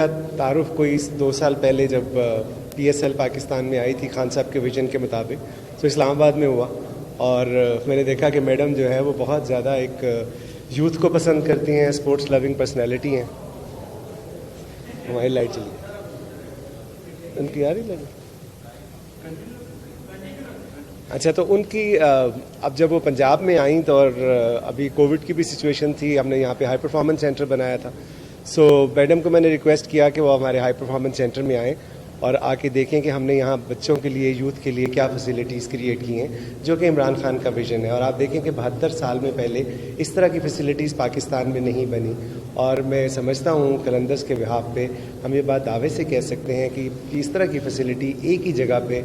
तारुफ कोई 2 साल पहले जब PSL पाकिस्तान में आई थी खान साहब के विजन के मुताबिक, तो इस्लामाबाद में हुआ और मैंने देखा कि मैडम जो है वो बहुत ज़्यादा एक यूथ को पसंद करती हैं, स्पोर्ट्स लविंग पर्सनैलिटी हैं। हमारी लाइट चली, उनकी आ रही लगी। अच्छा, तो उनकी अब जब वो पंजाब में आई तो और अभी कोविड की भी सिचुएशन थी, हमने यहाँ पे हाई परफॉर्मेंस सेंटर बनाया था। सो मैडम को मैंने रिक्वेस्ट किया कि वो हमारे हाई परफॉर्मेंस सेंटर में आएँ और आके देखें कि हमने यहाँ बच्चों के लिए, यूथ के लिए क्या फैसिलिटीज़ क्रिएट की हैं, जो कि इमरान खान का विजन है। और आप देखें कि 72 साल में पहले इस तरह की फैसिलिटीज़ पाकिस्तान में नहीं बनी। और मैं समझता हूँ कलंदर्स के बिहाफ पे हम ये बात दावे से कह सकते हैं कि इस तरह की फैसिलिटी एक ही जगह पे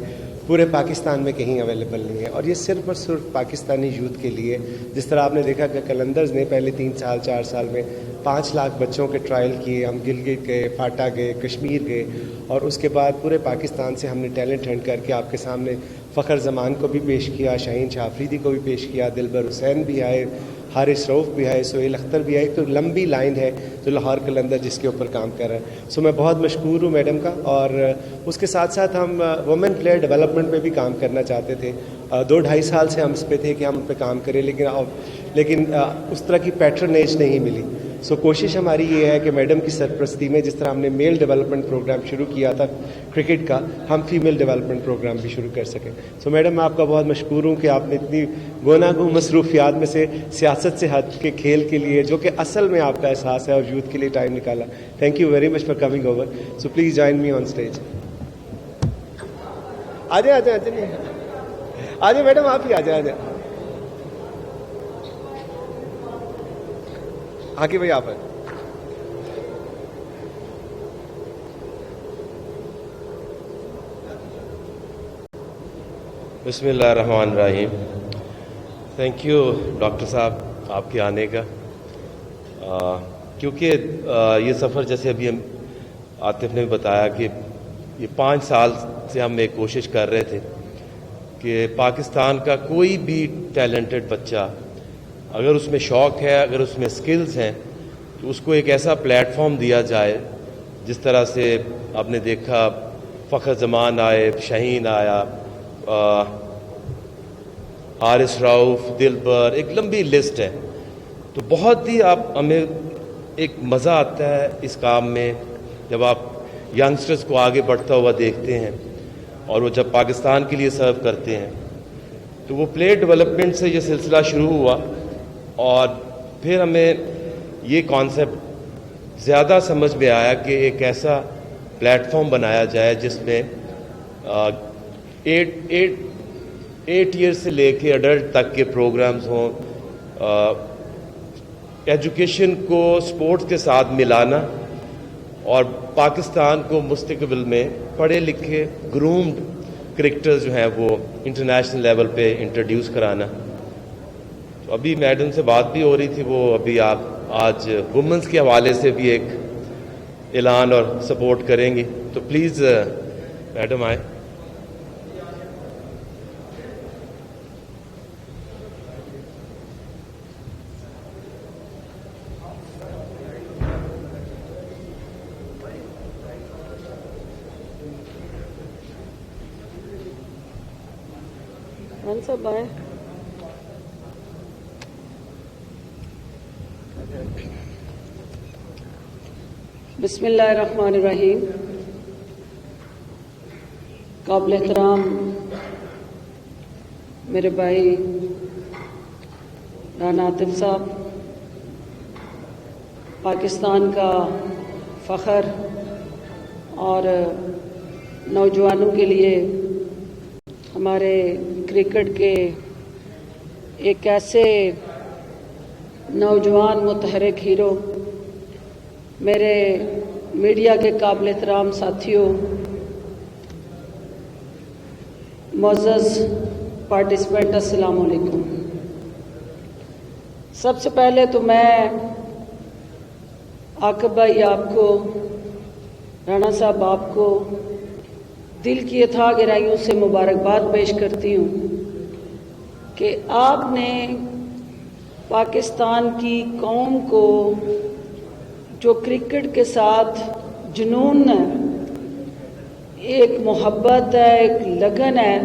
पूरे पाकिस्तान में कहीं अवेलेबल नहीं है। और ये सिर्फ और सिर्फ पाकिस्तानी यूथ के लिए। जिस तरह आपने देखा कि कलंदर्स ने पहले 3 साल 4 साल में 5 लाख बच्चों के ट्रायल किए। हम गिलगित गए, फाटा गए, कश्मीर गए और उसके बाद पूरे पाकिस्तान से हमने टैलेंट हंट करके आपके सामने फ़खर ज़मान को भी पेश किया, शाहीन शाह अफरीदी को भी पेश किया, दिलबर हुसैन भी आए, हारिस रऊफ़ भी आए, सोहेल अख्तर भी आए। तो लंबी लाइन है जो लाहौर कलंदर जिसके ऊपर काम कर रहा है। सो मैं बहुत मशकूर हूँ मैडम का। और उसके साथ साथ हम वुमेन प्लेयर डेवलपमेंट पे भी काम करना चाहते थे। 2-2.5 साल से हम इस पे थे कि हम उन पे काम करें, लेकिन उस तरह की पैट्रनेज नहीं मिली। सो कोशिश हमारी ये है कि मैडम की सरपरस्ती में जिस तरह हमने मेल डेवलपमेंट प्रोग्राम शुरू किया था क्रिकेट का, हम फीमेल डेवलपमेंट प्रोग्राम भी शुरू कर सकें। सो मैडम, मैं आपका बहुत मशकूर हूँ कि आपने इतनी गोनागो मसरूफियात में से सियासत से हट के खेल के लिए, जो कि असल में आपका एहसास है, और यूथ के लिए टाइम निकाला। Thank you very much for coming over. So please join me on stage. आ जाए मैडम, आप ही आ जाए। आगे भाई आप हैं। बिस्मिल्लाहिर्रहमानिर्रहीम। थैंक यू डॉक्टर साहब आपके आने का, क्योंकि ये सफ़र जैसे अभी हम आतिफ ने भी बताया कि ये 5 साल से हम एक कोशिश कर रहे थे कि पाकिस्तान का कोई भी टैलेंटेड बच्चा, अगर उसमें शौक़ है, अगर उसमें स्किल्स हैं, तो उसको एक ऐसा प्लेटफॉर्म दिया जाए। जिस तरह से आपने देखा फ़खर ज़मान आए, शाहीन आया, हारिस रऊफ़, दिलबर, एक लंबी लिस्ट है। तो बहुत ही हमें एक मज़ा आता है इस काम में जब आप यंगस्टर्स को आगे बढ़ता हुआ देखते हैं और वो जब पाकिस्तान के लिए सर्व करते हैं। तो वो प्लेयर डेवलपमेंट से ये सिलसिला शुरू हुआ और फिर हमें ये कॉन्सेप्ट ज़्यादा समझ में आया कि एक ऐसा प्लेटफॉर्म बनाया जाए जिसमें 8 ईयर से लेके अडल्ट तक के प्रोग्राम्स हों, एजुकेशन को स्पोर्ट्स के साथ मिलाना और पाकिस्तान को मुस्तकबिल में पढ़े लिखे ग्रूम्ड क्रिकेटर्स जो हैं वो इंटरनेशनल लेवल पे इंट्रोड्यूस कराना। तो अभी मैडम से बात भी हो रही थी, वो अभी आप आज वुमेंस के हवाले से भी एक ऐलान और सपोर्ट करेंगी। तो प्लीज़ मैडम आए। सब आए। बिस्मिल्लाहिर्रहमानिर्रहीम। काबिल एहतराम मेरे भाई राना आतिफ साहब, पाकिस्तान का फ़ख्र और नौजवानों के लिए हमारे क्रिकेट के एक ऐसे नौजवान मुतहरिक हीरो, मेरे मीडिया के काबिल एहतराम साथियों, मुअज़्ज़ज़ पार्टिसिपेंट, अस्सलाम वालेकुम। सबसे पहले तो मैं आकिब भाई आपको, राणा साहब आपको दिल की अथाह गहराइयों से मुबारकबाद पेश करती हूँ कि आपने पाकिस्तान की कौम को जो क्रिकेट के साथ जुनून है, एक मोहब्बत है, एक लगन है,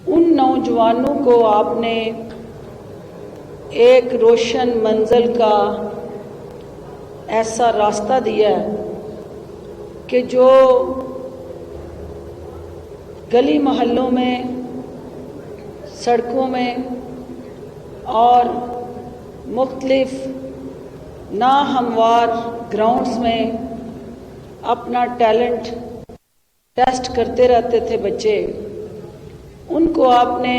उन नौजवानों को आपने एक रोशन मंजिल का ऐसा रास्ता दिया है कि जो गली मोहल्लों में, सड़कों में और मुख्तलिफ नाहमवार ग्राउंड्स में अपना टैलेंट टेस्ट करते रहते थे बच्चे, उनको आपने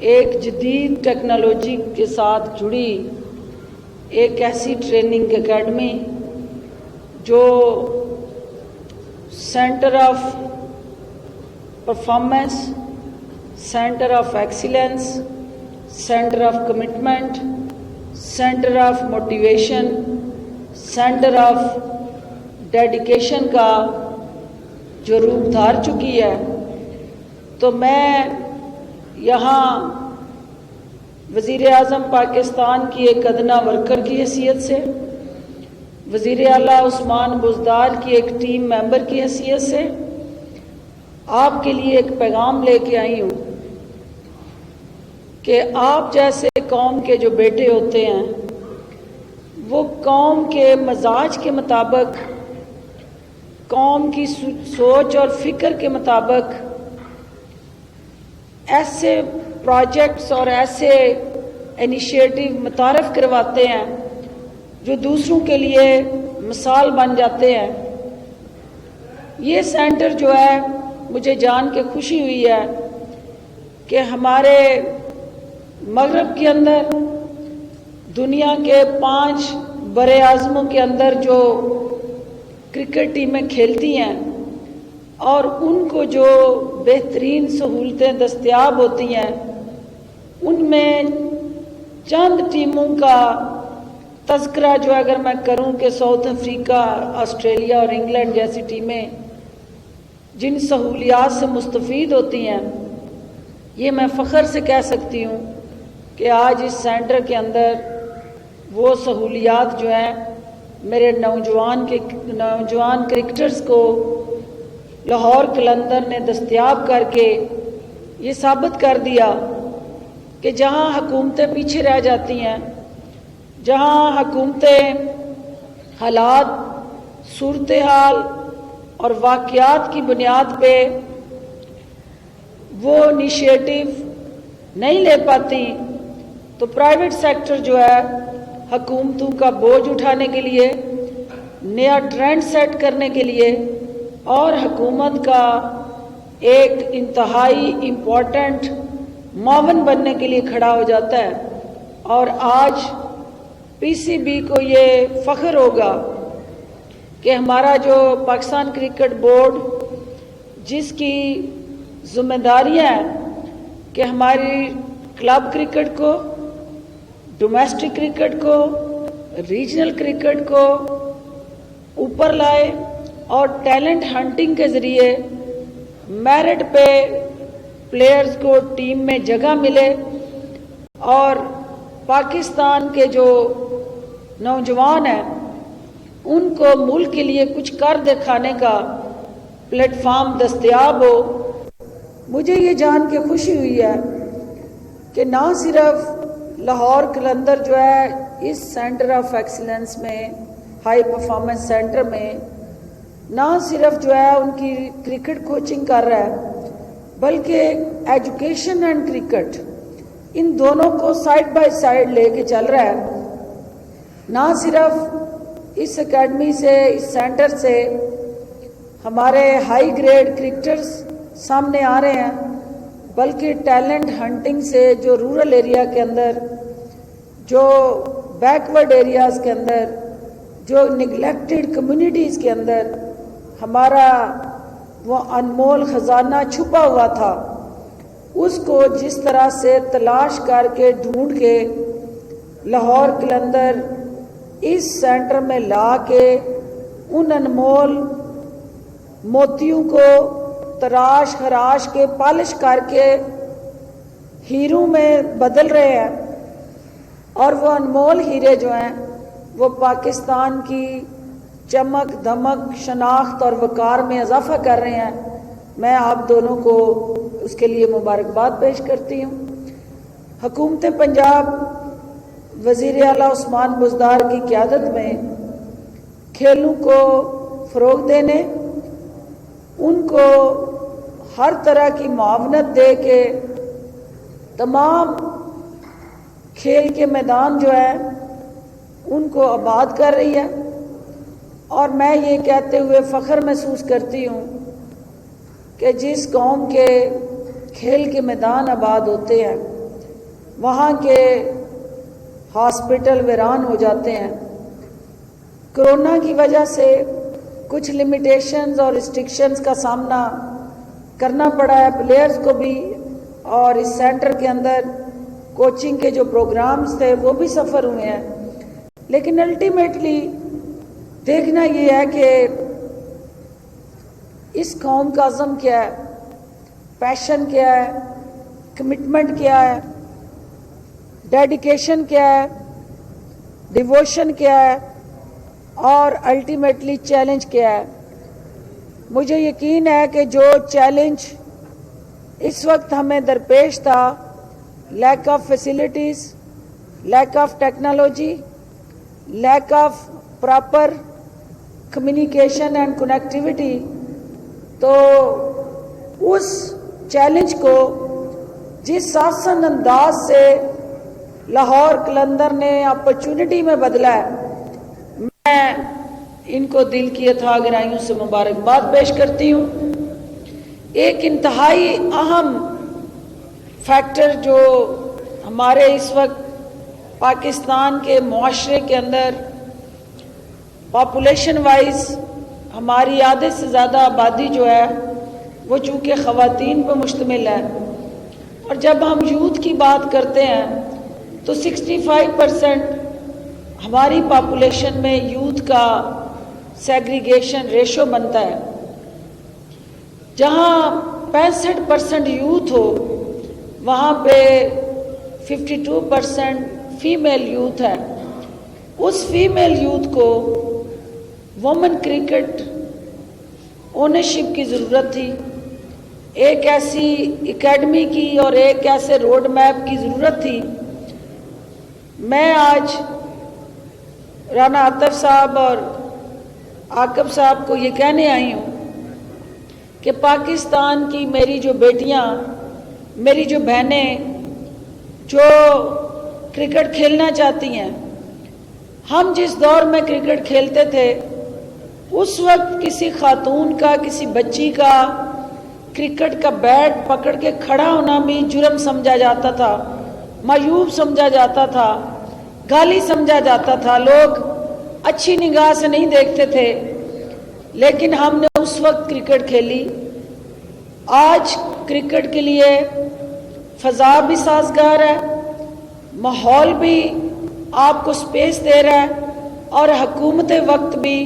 एक जदीद टेक्नोलॉजी के साथ जुड़ी एक ऐसी ट्रेनिंग एकेडमी जो centre of performance, centre of excellence, centre of commitment, centre of motivation, centre of dedication का जो रूप धार चुकी है। तो मैं यहाँ वज़ीर आज़म पाकिस्तान की एक अदना वर्कर की हैसियत से, वज़ीर आला उस्मान बुज़दार की एक टीम मेंबर की हैसियत से आपके लिए एक पैगाम लेके आई हूँ कि आप जैसे कौम के जो बेटे होते हैं वो कौम के मजाज के मुताबिक, कौम की सोच और फिक्र के मुताबिक ऐसे प्रोजेक्ट्स और ऐसे इनिशिएटिव मुतारफ़ करवाते हैं जो दूसरों के लिए मिसाल बन जाते हैं। ये सेंटर जो है, मुझे जान के खुशी हुई है कि हमारे मगरब के अंदर दुनिया के 5 बड़े आज़मों के अंदर जो क्रिकेट टीमें खेलती हैं और उनको जो बेहतरीन सहूलतें दस्तयाब होती हैं, उनमें चंद टीमों का तज़किरा जो अगर मैं करूं कि साउथ अफ्रीका, ऑस्ट्रेलिया और इंग्लैंड जैसी टीमें जिन सहूलियात से मुस्तफ़ीद होती हैं, ये मैं फ़ख्र से कह सकती हूँ कि आज इस सेंटर के अंदर वो सहूलियात जो हैं मेरे नौजवान क्रिकेटर्स को लाहौर कलंदर ने दस्तयाब करके ये साबित कर दिया कि जहाँ हुकूमतें पीछे रह जाती हैं, जहाँ हुकूमतें हालात, सूरत हाल और वाक़यात की बुनियाद पे वो इनिशिएटिव नहीं ले पाती, तो प्राइवेट सेक्टर जो है हुकूमतों का बोझ उठाने के लिए, नया ट्रेंड सेट करने के लिए और हुकूमत का एक इंतहाई इम्पोर्टेंट मावन बनने के लिए खड़ा हो जाता है। और आज पीसीबी को ये फ़ख्र होगा कि हमारा जो पाकिस्तान क्रिकेट बोर्ड, जिसकी जिम्मेदारियां हैं कि हमारी क्लब क्रिकेट को, डोमेस्टिक क्रिकेट को, रीजनल क्रिकेट को ऊपर लाए और टैलेंट हंटिंग के ज़रिए मेरिट पे प्लेयर्स को टीम में जगह मिले और पाकिस्तान के जो नौजवान हैं उनको मुल्क के लिए कुछ कर दिखाने का प्लेटफॉर्म दस्तयाब हो। मुझे ये जान के खुशी हुई है कि ना सिर्फ लाहौर कलंदर जो है इस सेंटर ऑफ एक्सीलेंस में, हाई परफॉर्मेंस सेंटर में, ना सिर्फ जो है उनकी क्रिकेट कोचिंग कर रहा है, बल्कि एजुकेशन एंड क्रिकेट इन दोनों को साइड बाय साइड लेके चल रहा है। ना सिर्फ इस एकेडमी से, इस सेंटर से हमारे हाई ग्रेड क्रिकेटर्स सामने आ रहे हैं, बल्कि टैलेंट हंटिंग से जो रूरल एरिया के अंदर, जो बैकवर्ड एरियाज़ के अंदर, जो निगलेक्टेड कम्युनिटीज़ के अंदर हमारा वो अनमोल ख़जाना छुपा हुआ था, उसको जिस तरह से तलाश करके ढूंढ के लाहौर कलंदर इस सेंटर में ला के उन अनमोल मोतियों को तराश खराश के पॉलिश करके हीरों में बदल रहे हैं। और वो अनमोल हीरे जो हैं वो पाकिस्तान की चमक धमक शनाख्त और वकार में इजाफा कर रहे हैं, मैं आप दोनों को उसके लिए मुबारकबाद पेश करती हूँ। हुकूमत पंजाब वज़ीर आला उस्मान बुज़दार की क़यादत में खेलों को फ़रोग़ देने, उनको हर तरह की मुआवनत दे के तमाम खेल के मैदान जो है उनको आबाद कर रही है। और मैं ये कहते हुए फ़ख्र महसूस करती हूँ कि जिस कौम के खेल के मैदान आबाद होते हैं वहाँ के हॉस्पिटल वीरान हो जाते हैं। कोरोना की वजह से कुछ लिमिटेशंस और रिस्ट्रिक्शंस का सामना करना पड़ा है प्लेयर्स को भी, और इस सेंटर के अंदर कोचिंग के जो प्रोग्राम्स थे वो भी सफ़र हुए हैं। लेकिन अल्टीमेटली देखना ये है कि इस कौम का अज़म क्या है, पैशन क्या है, कमिटमेंट क्या है, डेडिकेशन क्या है, डिवोशन क्या है और अल्टीमेटली चैलेंज क्या है। मुझे यकीन है कि जो चैलेंज इस वक्त हमें दरपेश था, lack of facilities, lack of technology, lack of proper communication and connectivity, तो उस चैलेंज को जिस आसान अंदाज से लाहौर कलंदर ने अपॉर्चुनिटी में बदला है, मैं इनको दिल की अथाह गहराइयों से मुबारकबाद पेश करती हूँ। एक इंतहाई अहम फैक्टर जो हमारे इस वक्त पाकिस्तान के मुआशरे के अंदर पॉपुलेशन वाइज हमारी आधे से ज़्यादा आबादी जो है वो चूँकि ख़वातीन पर मुश्तमिल है, और जब हम यूथ की बात करते हैं तो 65% हमारी पॉपुलेशन में यूथ का सेग्रीगेशन रेशो बनता है। जहाँ 65% यूथ हो वहाँ पे 52% फीमेल यूथ है। उस फीमेल यूथ को वुमेन क्रिकेट ओनरशिप की ज़रूरत थी, एक ऐसी एकेडमी की और एक ऐसे रोड मैप की ज़रूरत थी। मैं आज राना आतिफ साहब और आकिब साहब को ये कहने आई हूँ कि पाकिस्तान की मेरी जो बेटियाँ, मेरी जो बहनें जो क्रिकेट खेलना चाहती हैं, हम जिस दौर में क्रिकेट खेलते थे उस वक्त किसी खातून का, किसी बच्ची का क्रिकेट का बैट पकड़ के खड़ा होना भी जुर्म समझा जाता था, मायूब समझा जाता था, गाली समझा जाता था, लोग अच्छी निगाह से नहीं देखते थे। लेकिन हमने उस वक्त क्रिकेट खेली। आज क्रिकेट के लिए फ़ज़ा भी साजगार है, माहौल भी आपको स्पेस दे रहा है, और हुकूमत वक्त भी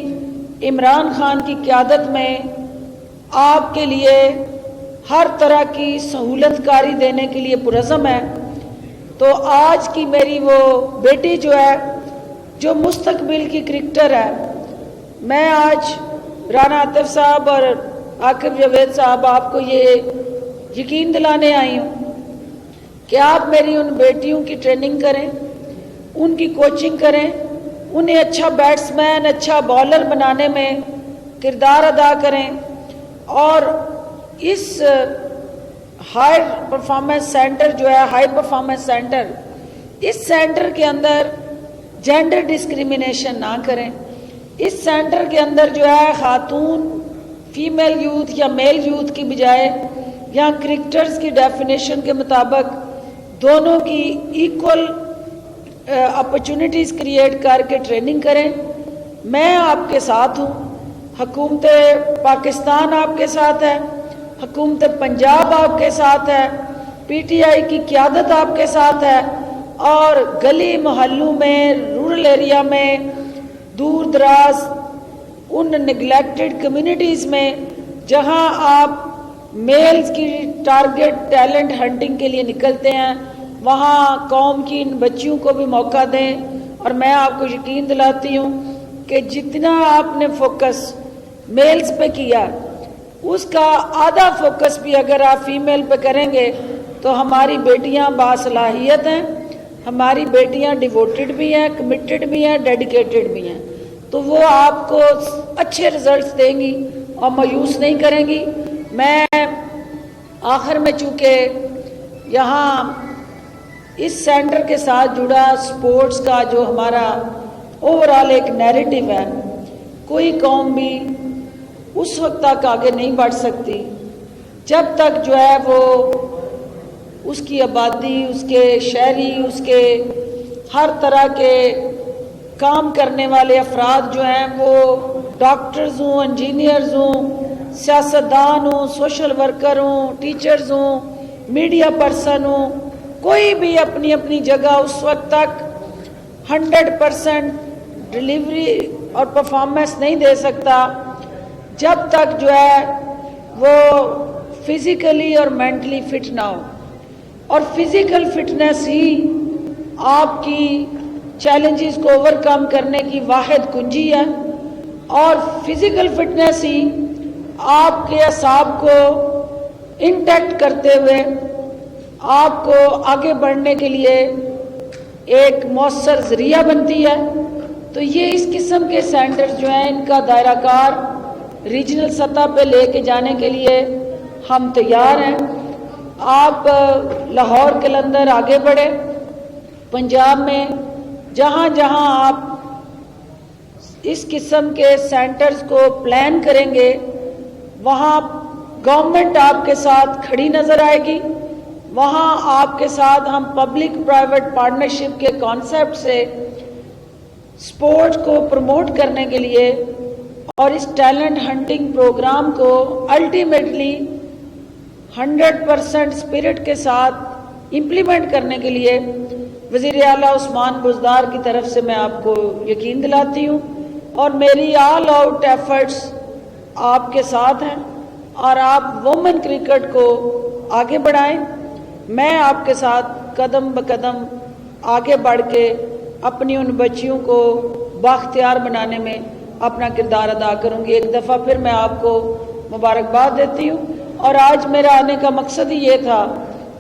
इमरान खान की क़यादत में आपके लिए हर तरह की सहूलतकारी देने के लिए पुरज़म है। तो आज की मेरी वो बेटी जो है, जो मुस्तकबिल की क्रिकेटर है, मैं आज राना आतिफ साहब और आकिब जावेद साहब आपको ये यकीन दिलाने आई हूँ कि आप मेरी उन बेटियों की ट्रेनिंग करें, उनकी कोचिंग करें, उन्हें अच्छा बैट्समैन, अच्छा बॉलर बनाने में किरदार अदा करें, और इस हाई परफॉर्मेंस सेंटर जो है, हाई परफॉर्मेंस सेंटर, इस सेंटर के अंदर जेंडर डिस्क्रिमिनेशन ना करें। इस सेंटर के अंदर जो है खातून, फीमेल यूथ या मेल यूथ की बजाय यहाँ क्रिकेटर्स की डेफिनेशन के मुताबिक दोनों की इक्वल अपॉर्चुनिटीज़ क्रिएट करके ट्रेनिंग करें। मैं आपके साथ हूँ, हुकूमत पाकिस्तान आपके साथ है, हुकूमत पंजाब आपके साथ है, पीटीआई की क़यादत आपके साथ है, और गली मोहल्लों में, रूरल एरिया में, दूर दराज उन निगलेक्टेड कम्युनिटीज़ में जहां आप मेल्स की टारगेट टैलेंट हंटिंग के लिए निकलते हैं, वहां कौम की इन बच्चियों को भी मौका दें। और मैं आपको यकीन दिलाती हूँ کہ جتنا آپ نے فوکس میلز پہ کیا اس کا آدھا فوکس بھی اگر آپ فیمیل پہ کریں گے تو ہماری بیٹیاں باصلاحیت ہیں، ہماری بیٹیاں ڈیووٹڈ بھی ہیں، کمیٹڈ بھی ہیں، ڈیڈیکیٹڈ بھی ہیں، تو وہ آپ کو اچھے رزلٹس دیں گی اور مایوس نہیں کریں گی۔ میں آخر میں چونکہ یہاں اس سینٹر کے ساتھ جڑا سپورٹس کا جو ہمارا اوورال ایک نیریٹو ہے، کوئی قوم بھی اس وقت تک آگے نہیں بڑھ سکتی جب تک جو ہے وہ اس کی آبادی، اس کے شہری، اس کے ہر طرح کے کام کرنے والے افراد جو ہیں وہ ڈاکٹرز ہوں، انجینئرز ہوں، سیاستدان ہوں، سوشل ورکر ہوں، ٹیچرز ہوں، میڈیا پرسن ہوں، کوئی بھی اپنی اپنی جگہ اس وقت تک 100% ڈلیوری اور پرفارمنس نہیں دے سکتا جب تک جو ہے وہ فزیکلی اور مینٹلی فٹ نہ ہو، اور فزیکل فٹنس ہی آپ کی چیلنجز کو اوور کم کرنے کی واحد کنجی ہے، اور فزیکل فٹنس ہی آپ کے اعصاب کو انٹیکٹ کرتے ہوئے آپ کو آگے بڑھنے کے لیے ایک مؤثر ذریعہ بنتی ہے۔ تو یہ اس قسم کے سینٹرز جو ہیں ان کا دائرہ کار ریجنل سطح پہ لے کے جانے کے لیے ہم تیار ہیں۔ آپ لاہور کے اندر آگے بڑھے، پنجاب میں جہاں جہاں آپ اس قسم کے سینٹرز کو پلان کریں گے وہاں گورنمنٹ آپ کے ساتھ کھڑی نظر آئے گی، وہاں آپ کے ساتھ ہم پبلک پرائیویٹ پارٹنرشپ کے کانسیپٹ سے سپورٹ کو پروموٹ کرنے کے لیے اور اس ٹیلنٹ ہنٹنگ پروگرام کو الٹیمیٹلی 100% اسپرٹ کے ساتھ امپلیمنٹ کرنے کے لیے وزیر اعلیٰ عثمان بزدار کی طرف سے میں آپ کو یقین دلاتی ہوں، اور میری آل آؤٹ ایفرٹس آپ کے ساتھ ہیں، اور آپ وومن کرکٹ کو آگے بڑھائیں۔ میں آپ کے ساتھ قدم بقدم آگے بڑھ کے اپنی ان بچیوں کو بااختیار بنانے میں اپنا کردار ادا کروں گی۔ ایک دفعہ پھر میں آپ کو مبارکباد دیتی ہوں، اور آج میرا آنے کا مقصد ہی یہ تھا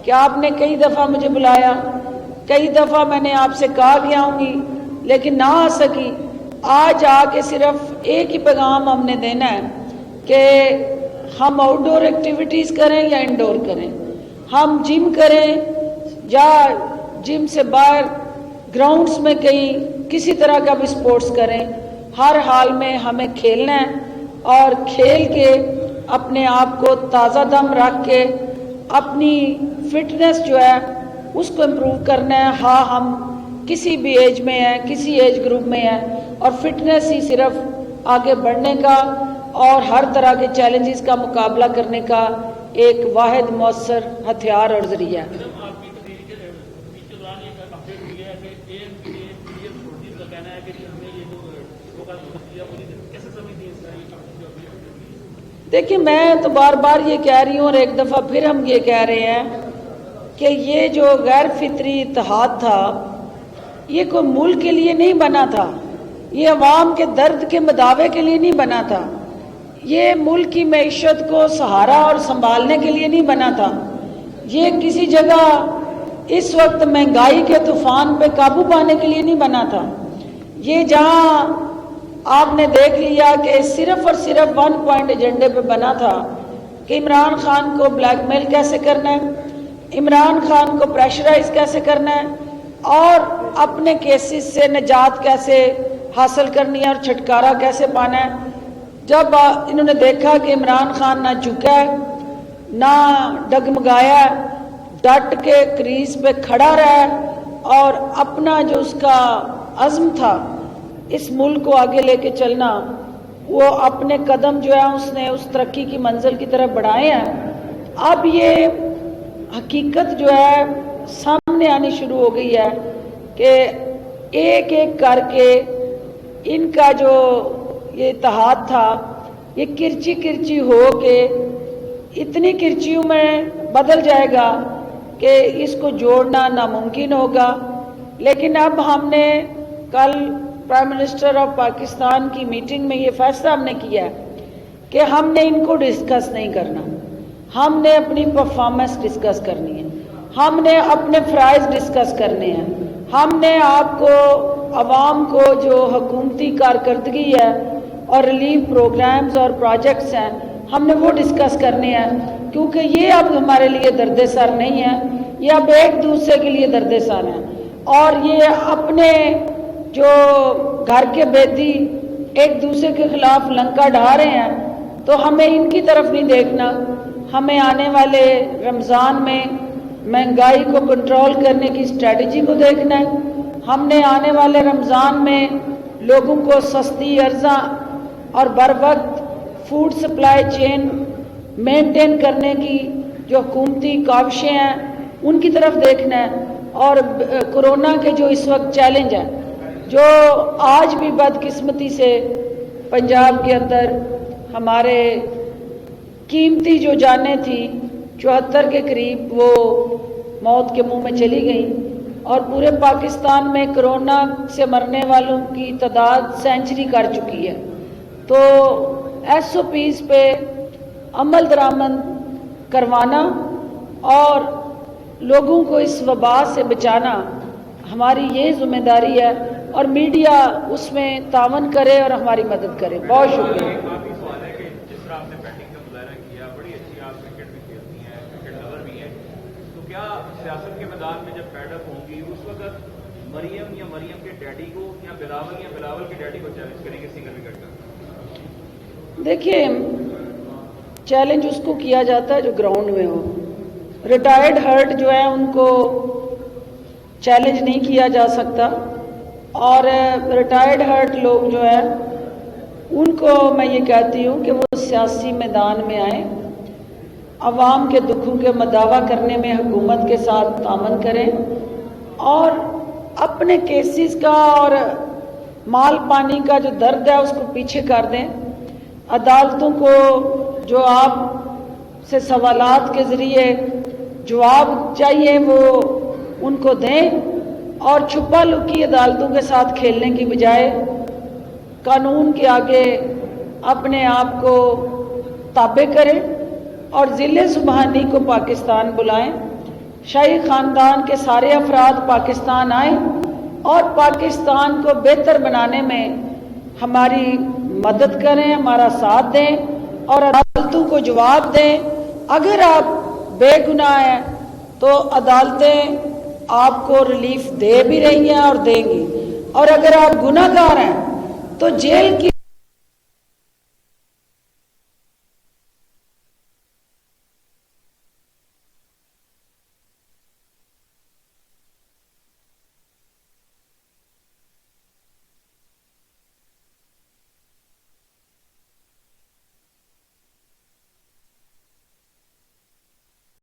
کہ آپ نے کئی دفعہ مجھے بلایا، کئی دفعہ میں نے آپ سے کہا کہ آؤں گی لیکن نہ آ سکی۔ آج آ کے صرف ایک ہی پیغام ہم نے دینا ہے کہ ہم آؤٹ ڈور ایکٹیویٹیز کریں یا انڈور کریں، ہم جم کریں یا جم سے باہر گراؤنڈز میں کہیں کسی طرح کا بھی سپورٹس کریں، ہر حال میں ہمیں کھیلنا ہے، اور کھیل کے اپنے آپ کو تازہ دم رکھ کے اپنی فٹنس جو ہے اس کو امپروو کرنا ہے۔ ہاں ہم کسی بھی ایج میں ہیں، کسی ایج گروپ میں ہیں، اور فٹنس ہی صرف آگے بڑھنے کا اور ہر طرح کے چیلنجز کا مقابلہ کرنے کا ایک واحد مؤثر ہتھیار اور ذریعہ ہے۔ دیکھیں میں تو بار بار یہ کہہ رہی ہوں، اور ایک دفعہ پھر ہم یہ کہہ رہے ہیں کہ یہ جو غیر فطری اتحاد تھا یہ کوئی ملک کے لیے نہیں بنا تھا، یہ عوام کے درد کے مداوے کے لیے نہیں بنا تھا، یہ ملک کی معیشت کو سہارا اور سنبھالنے کے لیے نہیں بنا تھا، یہ کسی جگہ اس وقت مہنگائی کے طوفان پہ قابو پانے کے لیے نہیں بنا تھا۔ یہ جہاں آپ نے دیکھ لیا کہ صرف اور صرف 1 پوائنٹ ایجنڈے پہ بنا تھا کہ عمران خان کو بلیک میل کیسے کرنا ہے، عمران خان کو پریشرائز کیسے کرنا ہے، اور اپنے کیسز سے نجات کیسے حاصل کرنی ہے اور چھٹکارا کیسے پانا ہے۔ جب انہوں نے دیکھا کہ عمران خان نہ جھکا ہے نہ ڈگمگایا ہے، ڈٹ کے کریز پہ کھڑا رہا ہے، اور اپنا جو اس کا عزم تھا اس ملک کو آگے لے کے چلنا، وہ اپنے قدم جو ہے اس نے اس ترقی کی منزل کی طرف بڑھائے ہیں۔ اب یہ حقیقت جو ہے سامنے آنی شروع ہو گئی ہے کہ ایک ایک کر کے ان کا جو یہ اتحاد تھا یہ کرچی کرچی ہو کے اتنی کرچیوں میں بدل جائے گا کہ اس کو جوڑنا ناممکن ہوگا۔ لیکن اب ہم نے کل प्राइम मिनिस्टर ऑफ पाकिस्तान की मीटिंग में ये फैसला हमने किया है कि हमने इनको डिस्कस नहीं करना, हमने अपनी परफॉर्मेंस डिस्कस करनी है, हमने अपने फ्राइज डिस्कस करने हैं, हमने आपको आवाम को जो हुकूमती कारकर्दगी है और रिलीफ प्रोग्राम्स और प्रोजेक्ट्स हैं हमने वो डिस्कस करने हैं, क्योंकि ये अब हमारे लिए दर्द सर नहीं है, ये अब एक दूसरे के लिए दर्द सर है। और ये अपने जो घर के बेदी एक दूसरे के खिलाफ लंका ढा रहे हैं, तो हमें इनकी तरफ नहीं देखना, हमें आने वाले रमज़ान में महंगाई को कंट्रोल करने की स्ट्रेटजी को देखना है, हमने आने वाले रमज़ान में लोगों को सस्ती अर्जा और बर वक्त फूड सप्लाई चेन मेंटेन करने की जो हुकूमती काविशें हैं उनकी तरफ देखना है। और कोरोना के जो इस वक्त चैलेंज है, जो आज भी बदकिस्मती से पंजाब के अंदर हमारे कीमती जो जानें थी 74 के करीब वो मौत के मुंह में चली गई, और पूरे पाकिस्तान में कोरोना से मरने वालों की तादाद सेंचुरी कर चुकी है। तो SOPs पे अमल दरामद करवाना और लोगों को इस वबा से बचाना हमारी ये जिम्मेदारी है, और मीडिया उसमें तावन करे और हमारी मदद करे। बहुत शुक्रिया। काफी सवाल है कि जिस तरह आपने बैटिंग का मुजाहरा किया, बड़ी अच्छी आप क्रिकेट भी खेलती हैं, क्रिकेट लवर भी हैं, तो क्या सियासत के मैदान में जब पैडअप होंगी उस वक्त मरियम या मरियम के डैडी को या बिलावल के डैडी को चैलेंज करेंगे सिंगल विकेट का? देखिए, चैलेंज उसको किया जाता है जो ग्राउंड में हो। रिटायर्ड हर्ट जो है उनको चैलेंज नहीं किया जा सकता, और रिटायर्ड हर्ट लोग जो है उनको मैं ये कहती हूँ कि वो सियासी मैदान में आए, अवाम के दुखों के मदावा करने में हुकूमत के साथ तामन करें, और अपने केसेस का और माल पानी का जो दर्द है उसको पीछे कर दें। अदालतों को जो आप से सवालात के ज़रिए जवाब चाहिए वो उनको दें, और छुपा लुकी अदालतों के साथ खेलने की बजाय कानून के आगे अपने आप को ताबे करें और ज़िले सुबहानी को पाकिस्तान बुलाएं। शाही ख़ानदान के सारे अफराद पाकिस्तान आएं और पाकिस्तान को बेहतर बनाने में हमारी मदद करें, हमारा साथ दें और अदालतों को जवाब दें। अगर आप बेगुनाह हैं तो अदालतें आपको रिलीफ दे भी रही हैं और देंगी, और अगर आप गुनाहगार हैं तो जेल की